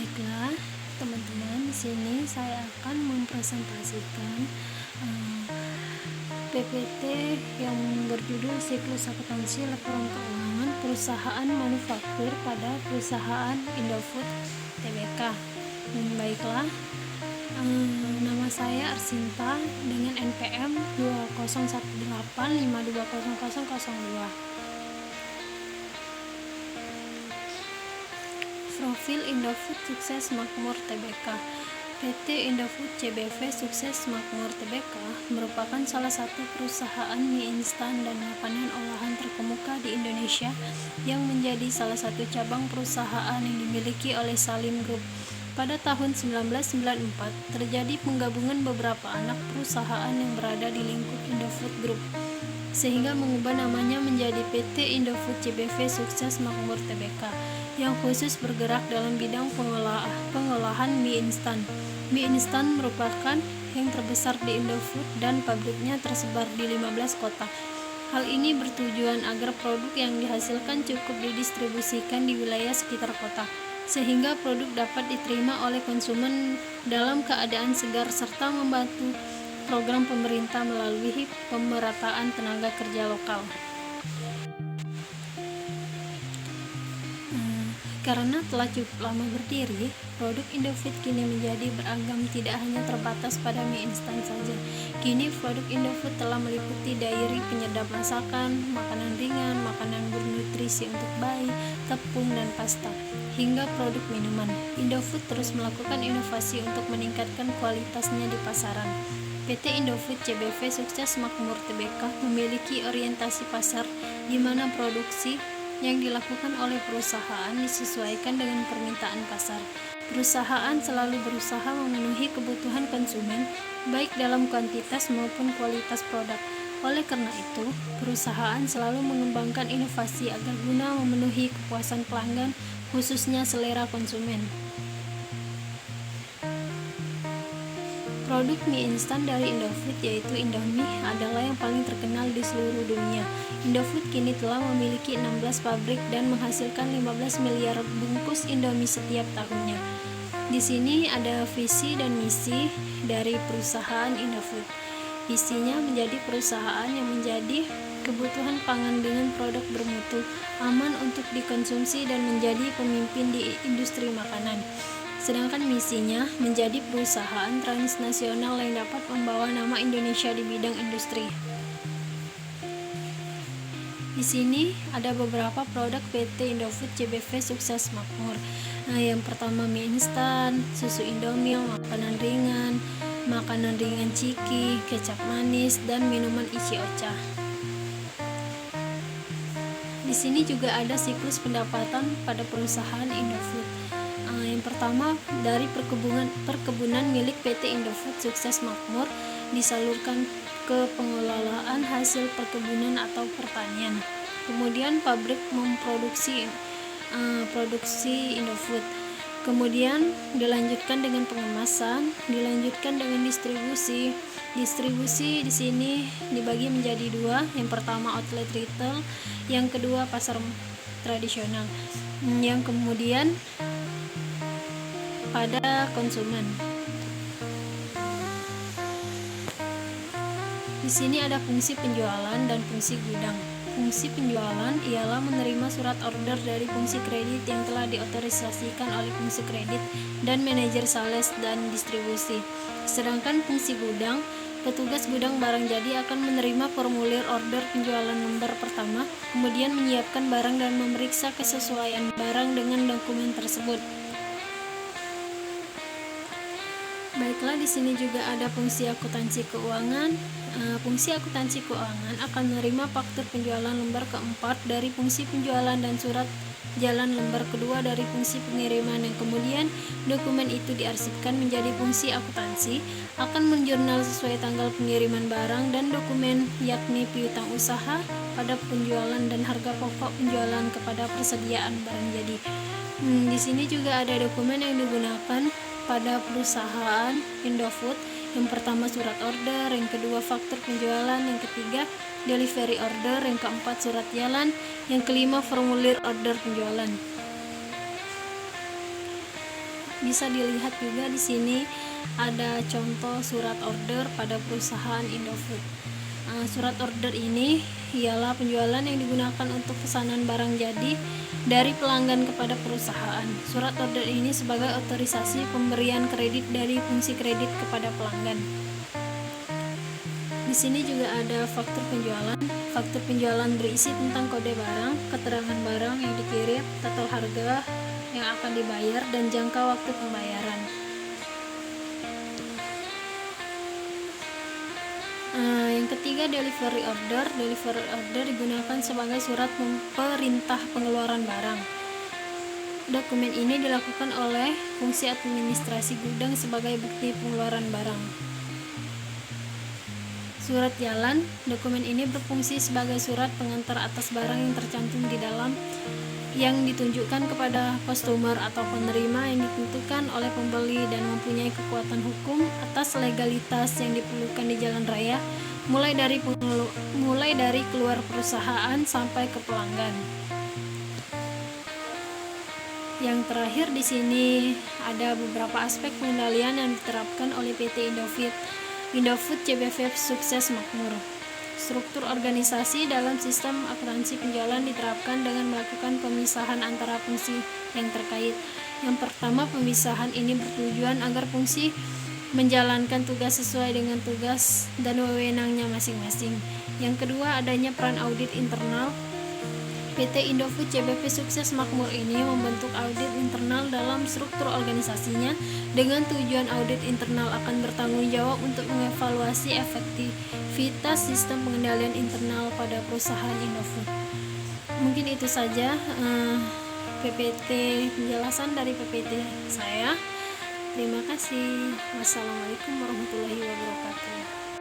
Baiklah, teman-teman, di sini saya akan mempresentasikan PPT yang berjudul Siklus Akuntansi Laporan Keuangan Perusahaan Manufaktur pada Perusahaan Indofood Tbk. Baiklah, nama saya Arsinta dengan NPM 2018520002. Profil Indofood Sukses Makmur Tbk. PT Indofood CBV Sukses Makmur Tbk merupakan salah satu perusahaan mie instan dan makanan olahan terkemuka di Indonesia yang menjadi salah satu cabang perusahaan yang dimiliki oleh Salim Group. Pada tahun 1994, terjadi penggabungan beberapa anak perusahaan yang berada di lingkup Indofood Group, sehingga mengubah namanya menjadi PT Indofood CBV Sukses Makmur Tbk, yang khusus bergerak dalam bidang pengolahan mie instan. Mie instan merupakan yang terbesar di Indofood dan pabriknya tersebar di 15 kota. Hal ini bertujuan agar produk yang dihasilkan cukup didistribusikan di wilayah sekitar kota, sehingga produk dapat diterima oleh konsumen dalam keadaan segar serta membantu program pemerintah melalui pemerataan tenaga kerja lokal. Karena telah cukup lama berdiri, produk Indofood kini menjadi beragam, tidak hanya terbatas pada mie instan saja. Kini produk Indofood telah meliputi dairy, penyedap masakan, makanan ringan, makanan bernutrisi untuk bayi, tepung, dan pasta, hingga produk minuman. Indofood terus melakukan inovasi untuk meningkatkan kualitasnya di pasaran. PT Indofood CBV Sukses Makmur Tbk memiliki orientasi pasar di mana produksi yang dilakukan oleh perusahaan disesuaikan dengan permintaan pasar. Perusahaan selalu berusaha memenuhi kebutuhan konsumen, baik dalam kuantitas maupun kualitas produk. Oleh karena itu, perusahaan selalu mengembangkan inovasi agar guna memenuhi kepuasan pelanggan, khususnya selera konsumen. Produk mie instan dari Indofood yaitu Indomie adalah yang paling terkenal di seluruh dunia. Indofood kini telah memiliki 16 pabrik dan menghasilkan 15 miliar bungkus Indomie setiap tahunnya. Di sini ada visi dan misi dari perusahaan Indofood. Visinya menjadi perusahaan yang menjadi kebutuhan pangan dengan produk bermutu, aman untuk dikonsumsi dan menjadi pemimpin di industri makanan. Sedangkan misinya menjadi perusahaan transnasional yang dapat membawa nama Indonesia di bidang industri. Di sini ada beberapa produk PT Indofood CBV Sukses Makmur. Yang pertama mie instan, susu Indomie, makanan ringan ciki, kecap manis, dan minuman Ichi Ocha. Di sini juga ada siklus pendapatan pada perusahaan Indofood. Yang pertama, dari perkebunan milik PT Indofood Sukses Makmur disalurkan ke pengelolaan hasil perkebunan atau pertanian. Kemudian pabrik memproduksi produksi Indofood. Kemudian dilanjutkan dengan pengemasan, dilanjutkan dengan distribusi. Distribusi di sini dibagi menjadi dua. Yang pertama outlet retail, yang kedua pasar tradisional. Yang kemudian pada konsumen. Di sini ada fungsi penjualan dan fungsi gudang. Fungsi penjualan ialah menerima surat order dari fungsi kredit yang telah diotorisasikan oleh fungsi kredit dan manajer sales dan distribusi. Sedangkan fungsi gudang, petugas gudang barang jadi akan menerima formulir order penjualan lembar pertama, kemudian menyiapkan barang dan memeriksa kesesuaian barang dengan dokumen tersebut. Baiklah, di sini juga ada fungsi akuntansi keuangan. Fungsi akuntansi keuangan akan menerima faktur penjualan lembar keempat dari fungsi penjualan dan surat jalan lembar kedua dari fungsi pengiriman, yang kemudian dokumen itu diarsipkan menjadi fungsi akuntansi, akan menjurnal sesuai tanggal pengiriman barang dan dokumen, yakni piutang usaha pada penjualan dan harga pokok penjualan kepada persediaan barang jadi. Di sini juga ada dokumen yang digunakan pada perusahaan Indofood. Yang pertama surat order, yang kedua faktur penjualan, yang ketiga delivery order, yang keempat surat jalan, yang kelima formulir order penjualan. bisa dilihat juga di sini ada contoh surat order pada perusahaan Indofood. Surat order ini ialah penjualan yang digunakan untuk pesanan barang jadi dari pelanggan kepada perusahaan. Surat order ini sebagai otorisasi pemberian kredit dari fungsi kredit kepada pelanggan. Di sini juga ada faktur penjualan. Faktur penjualan berisi tentang kode barang, keterangan barang yang dikirim, total harga yang akan dibayar, dan jangka waktu pembayaran. Yang ketiga, delivery order. Delivery order digunakan sebagai surat perintah pengeluaran barang. Dokumen ini dilakukan oleh fungsi administrasi gudang sebagai bukti pengeluaran barang. Surat jalan. Dokumen ini berfungsi sebagai surat pengantar atas barang yang tercantum di dalam, yang ditunjukkan kepada customer atau penerima, yang ditentukan oleh pembeli dan mempunyai kekuatan hukum atas legalitas yang diperlukan di jalan raya, mulai dari keluar perusahaan sampai ke pelanggan. Yang terakhir di sini ada beberapa aspek pengendalian yang diterapkan oleh PT Indofood CBV Sukses Makmur. Struktur organisasi dalam sistem akuntansi penjualan diterapkan dengan melakukan pemisahan antara fungsi yang terkait. Yang pertama, pemisahan ini bertujuan agar fungsi menjalankan tugas sesuai dengan tugas dan wewenangnya masing-masing. Yang kedua, adanya peran audit internal. PT Indofood CBV Sukses Makmur ini membentuk audit internal dalam struktur organisasinya dengan tujuan audit internal akan bertanggung jawab untuk mengevaluasi efektivitas sistem pengendalian internal pada perusahaan Indofood. Mungkin itu saja PPT penjelasan dari PPT saya. Terima kasih. Wassalamualaikum warahmatullahi wabarakatuh.